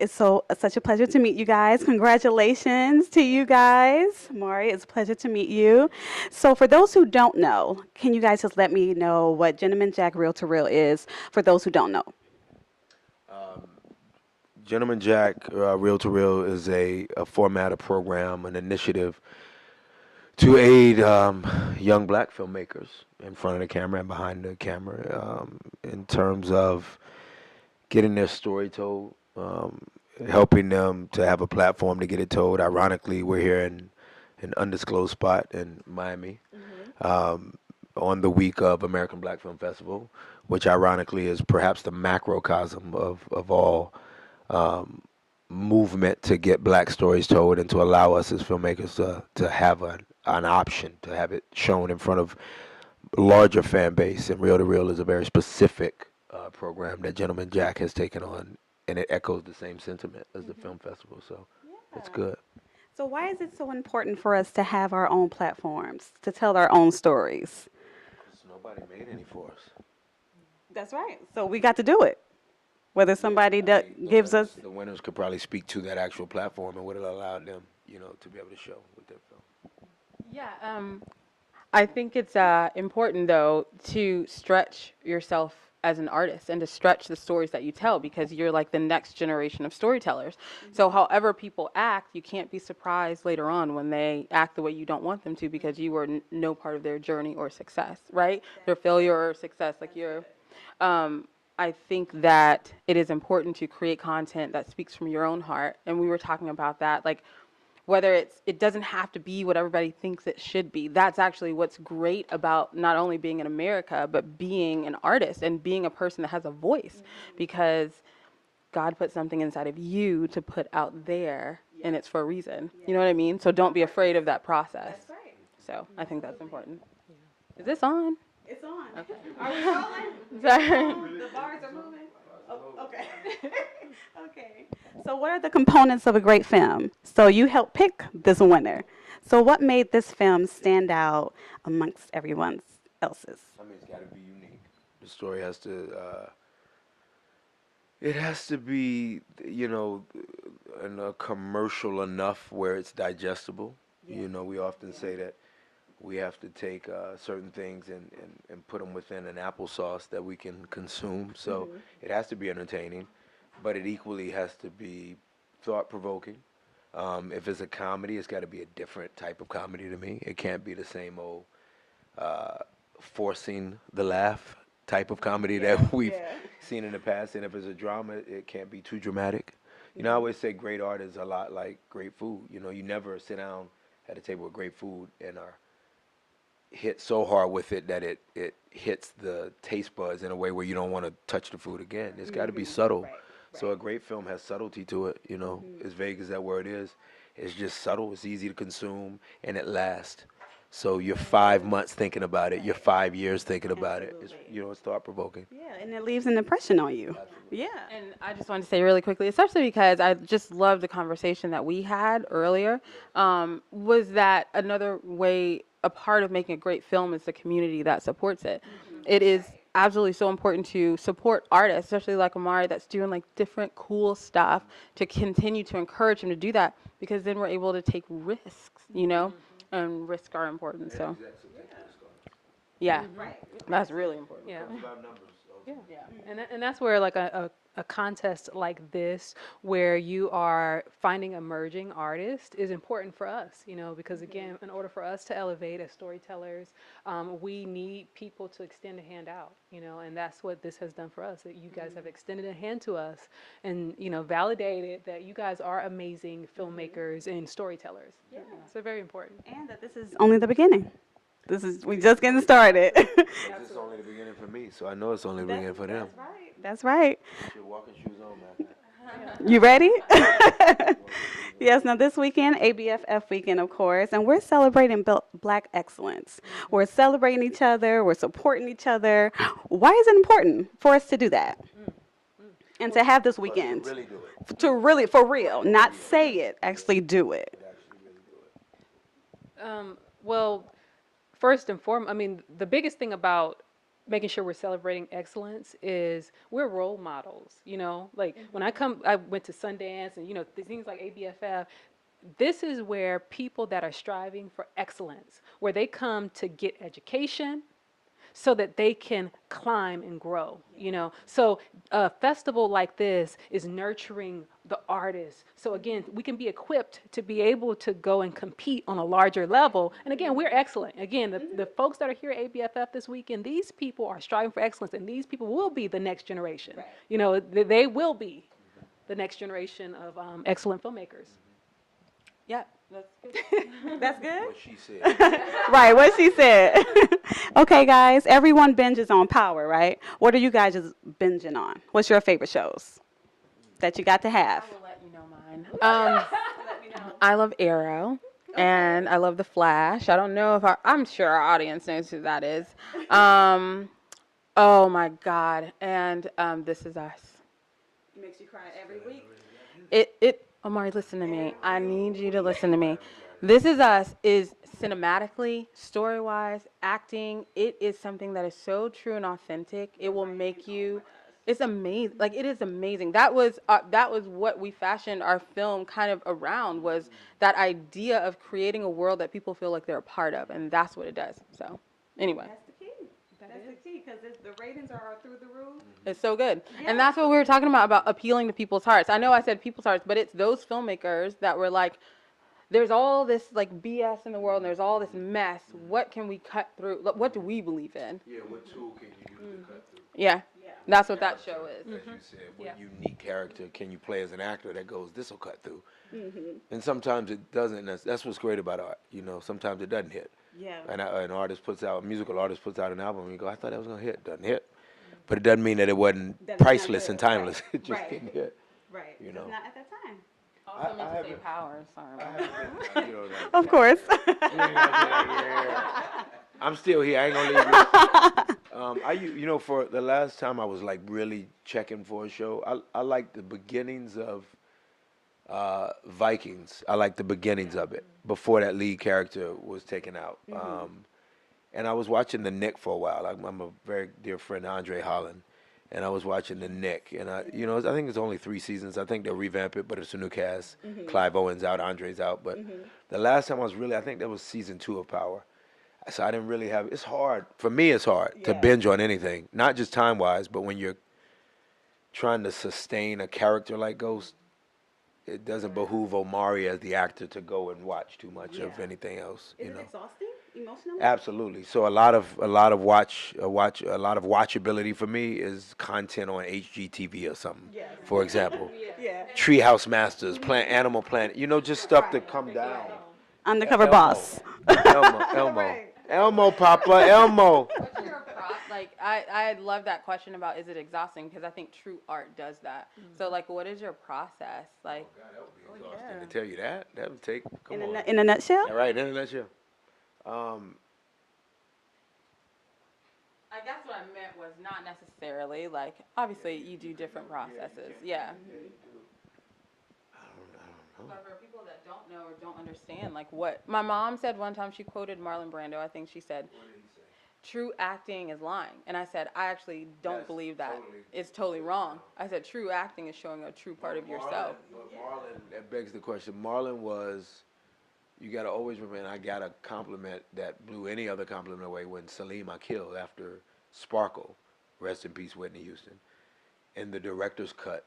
It's such a pleasure to meet you guys. Congratulations to you guys. Maury, it's a pleasure to meet you. So for those who don't know, can you guys just let me know what Gentleman Jack Reel to Reel is for those who don't know? Gentleman Jack, Reel to Reel is a format, a program, an initiative to aid young black filmmakers in front of the camera and behind the camera in terms of getting their story told, helping them to have a platform to get it told. Ironically, we're here in an undisclosed spot in Miami on the week of American Black Film Festival, which ironically is perhaps the macrocosm of all movement to get black stories told and to allow us as filmmakers to have an option to have it shown in front of larger fan base. And Reel to Reel is a very specific program that Gentleman Jack has taken on, and it echoes the same sentiment as the film festival. So it's good. So why is it so important for us to have our own platforms, to tell our own stories? Because nobody made any for us. That's right. So we got to do it. Whether somebody that gives us. The winners could probably speak to that actual platform and what it allowed them, to be able to show with their film. Yeah, I think it's important, though, to stretch yourself as an artist and to stretch the stories that you tell, because you're like the next generation of storytellers. So however people act, you can't be surprised later on when they act the way you don't want them to, because you were no part of their journey or success, right? Their failure or success, like you're... I think that it is important to create content that speaks from your own heart. And we were talking about that, like whether it doesn't have to be what everybody thinks it should be. That's actually what's great about not only being in America, but being an artist and being a person that has a voice, because God put something inside of you to put out there, and it's for a reason. You know what I mean? So don't be afraid of that process. That's right. So I think that's important. Is this on? It's on. Okay. Are we rolling? Sorry. The bars are moving? Oh, okay. Okay. So what are the components of a great film? So you helped pick this winner. So what made this film stand out amongst everyone else's? I mean, it's got to be unique. The story has to, it has to be, commercial enough where it's digestible. Yeah. We often say that we have to take certain things and put them within an applesauce that we can consume. So it has to be entertaining, but it equally has to be thought-provoking. If it's a comedy, it's got to be a different type of comedy to me. It can't be the same old forcing the laugh type of comedy that we've seen in the past. And if it's a drama, it can't be too dramatic. I always say great art is a lot like great food. You never sit down at a table with great food and are hit so hard with it that it hits the taste buds in a way where you don't want to touch the food again. It's got to be subtle. Right. So a great film has subtlety to it, as vague as that word is. It's just subtle, it's easy to consume, and it lasts. So you're 5 months thinking about it, you're 5 years thinking about it. It's thought-provoking. Yeah, and it leaves an impression on you. Absolutely. Yeah. And I just wanted to say really quickly, especially because I just love the conversation that we had earlier, was that another way, a part of making a great film is the community that supports it. It is absolutely so important to support artists, especially like Omari, that's doing like different cool stuff, to continue to encourage them to do that, because then we're able to take risks, and risks are important. So yeah, that's really important. Yeah. Yeah. Yeah. And that's where like a contest like this, where you are finding emerging artists, is important for us, because again, in order for us to elevate as storytellers, we need people to extend a hand out, and that's what this has done for us. That you guys have extended a hand to us and, validated that you guys are amazing filmmakers and storytellers. Yeah. So very important. And that this is only the beginning. We just getting started. This is only the beginning for me, so I know it's only the beginning for them. That's right. That's right. Get your walking shoes on, man. You ready? Yes, now this weekend, ABFF weekend, of course, and we're celebrating Black excellence. We're celebrating each other. We're supporting each other. Why is it important for us to do that? And to have this weekend? To really do it. To really, for real, not say it, actually do it. Well, first and foremost, the biggest thing about making sure we're celebrating excellence is we're role models, you know? Like when I went to Sundance and, you know, things like ABFF, this is where people that are striving for excellence, where they come to get education so that they can climb and grow, you know. So a festival like this is nurturing the artists. So again, we can be equipped to be able to go and compete on a larger level. And again, we're excellent. Again, the folks that are here at ABFF this weekend, these people are striving for excellence, and these people will be the next generation. You know, they will be the next generation of excellent filmmakers. Yeah, that's good. That's good? What she said. Right, what she said. Okay, guys, everyone binges on Power, right? What are you guys just binging on? What's your favorite shows that you got to have? I will let you know mine. I love Arrow, and I love The Flash. I don't know if I'm sure our audience knows who that is. Oh my God, and This Is Us. It makes you cry every week. Omari, listen to me. I need you to listen to me. This Is Us is cinematically, story-wise, acting. It is something that is so true and authentic. It will make you. It's amazing. Like, it is amazing. That was what we fashioned our film kind of around, was that idea of creating a world that people feel like they're a part of, and that's what it does. So, anyway. That's the key. That's the key, because the ratings are through the roof. It's so good. And that's what we were talking about appealing to people's hearts. I know I said people's hearts, but it's those filmmakers that were like, there's all this like BS in the world and there's all this mess. What can we cut through? What do we believe in? Yeah, what tool can you use to cut through? Yeah. That's what that show is. As you said, what unique character can you play as an actor that goes, this will cut through? And sometimes it doesn't. That's what's great about art. You know, sometimes it doesn't hit. Yeah. And a musical artist puts out an album and you go, I thought that was going to hit. Doesn't hit. But it doesn't mean that it wasn't priceless and timeless. It just didn't hit. Right. You know. Not at that time. Also meant to say power. Sorry. Of course. I'm still here. I ain't gonna leave you. You know, for the last time I was like really checking for a show. I like the beginnings of Vikings. I like the beginnings of it before that lead character was taken out. And I was watching The Nick for a while. I'm a very dear friend, Andre Holland, and I was watching The Nick. And I think it's only 3 seasons. I think they'll revamp it, but it's a new cast. Clive Owen's out, Andre's out. But the last time I think that was season 2 of Power. So I didn't really have. It's hard for me. It's hard to binge on anything, not just time wise, but when you're trying to sustain a character like Ghost, it doesn't behoove Omari as the actor to go and watch too much of anything else. Is it exhausting emotionally? Absolutely. So a lot of watchability for me is content on HGTV or something. For example, Treehouse Masters, Animal Planet. You know, just stuff that come down. Undercover Boss. Elmo, Papa, Elmo. What's your like, I love that question about is it exhausting, because I think true art does that. So, like, what is your process? Like, Oh, God, that would be exhausting to tell you that. That would take, In a nutshell? All right, in a nutshell. I guess what I meant was not necessarily, like, obviously you do different processes. Yeah. But for people that don't know or don't understand, like, what my mom said one time, she quoted Marlon Brando. I think she said, true acting is lying. And I said, I actually don't believe that. It's totally wrong. I said, true acting is showing a true part of yourself. But Marlon, that begs the question. Marlon was, you got to always remember, and I got a compliment that blew any other compliment away when Salim I killed after Sparkle, rest in peace, Whitney Houston. In the director's cut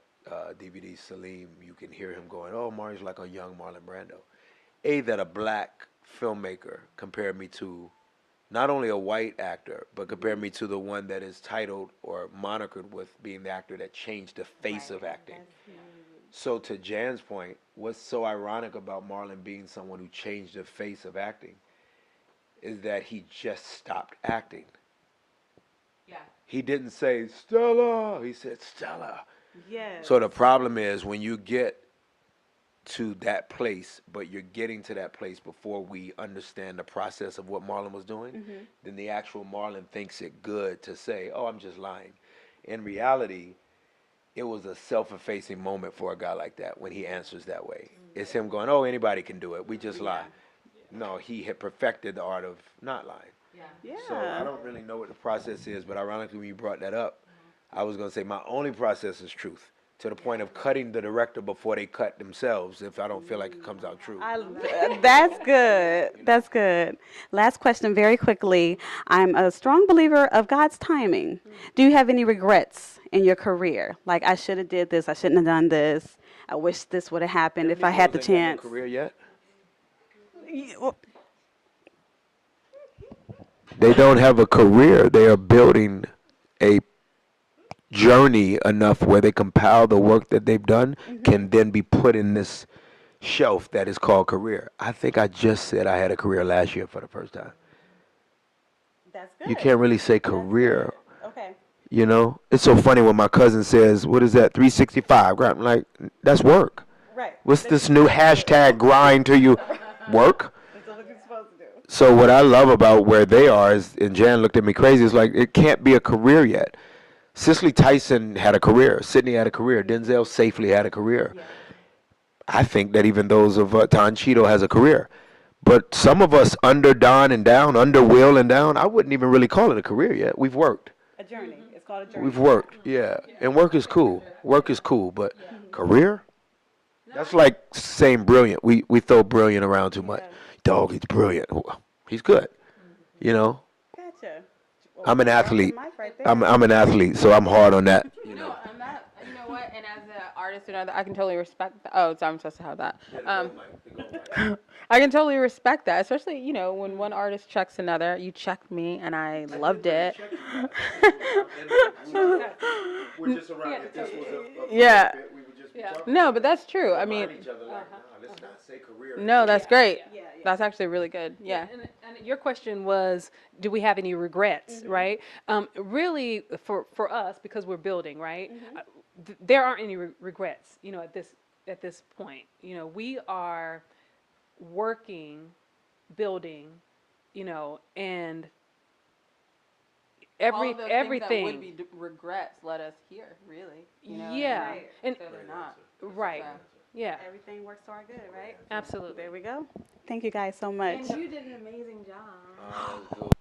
DVD, Salim, you can hear him going, oh, Mari's like a young Marlon Brando. That a black filmmaker compared me to not only a white actor, but compared me to the one that is titled or monikered with being the actor that changed the face of acting. So to Jan's point, what's so ironic about Marlon being someone who changed the face of acting is that he just stopped acting. Yeah. He didn't say, Stella, he said, Stella. Yes. So the problem is when you get to that place, but you're getting to that place before we understand the process of what Marlon was doing, then the actual Marlon thinks it good to say, oh, I'm just lying. In reality, it was a self-effacing moment for a guy like that when he answers that way. It's him going, oh, anybody can do it. We just lie. No, he had perfected the art of not lying. Yeah. So I don't really know what the process is, but ironically, when you brought that up, I was going to say my only process is truth, to the point of cutting the director before they cut themselves if I don't feel like it comes out true. That's good. That's good. Last question, very quickly. I'm a strong believer of God's timing. Do you have any regrets in your career? Like, I should have did this. I shouldn't have done this. I wish this would have happened if I had the Negroes ain't got no chance. career yet? Yeah, well, They don't have a career. They are building a journey enough where they compile the work that they've done can then be put in this shelf that is called career. I think I just said I had a career last year for the first time. That's good. You can't really say career. Okay. You know, it's so funny when my cousin says, "What is that? 365?" I'm like, "That's work. Right. What's this new hashtag grind to you? Work." That's what you're supposed to do. So what I love about where they are is, and Jan looked at me crazy, is like, it can't be a career yet. Cicely Tyson had a career. Sydney had a career. Denzel safely had a career. Yeah. I think that even those of Don Cheadle has a career. But some of us under Don and down, under Will and down, I wouldn't even really call it a career yet. We've worked. A journey. It's called a journey. We've worked, yeah. And work is cool. Work is cool, but career? That's like saying brilliant. We throw brilliant around too much. Dog, he's brilliant. He's good. You know? Gotcha. I'm an athlete. Right there. I'm an athlete, so I'm hard on that. You know? I'm not, you know what, and as an artist and other, I can totally respect that. Oh, so I'm supposed to have that. I can totally respect that, especially, you know, when one artist checks another. You checked me, and I loved it. We're just around. If this was a Yeah. bit, we would just be talking. No, but that's true. I mean, Each other like, nah, let's not say career. no, that's great. Yeah. That's actually really good. Yeah. And your question was, do we have any regrets, right? Really, for us, because we're building, right? There aren't any regrets, you know, at this point. You know, we are working, building, you know, and All of those everything. things that would be regrets let us here, really. You know, Yeah. Right. And so they're not. right. So. Yeah. Everything works to our good, right? Absolutely. There we go. Thank you guys so much. And you did an amazing job.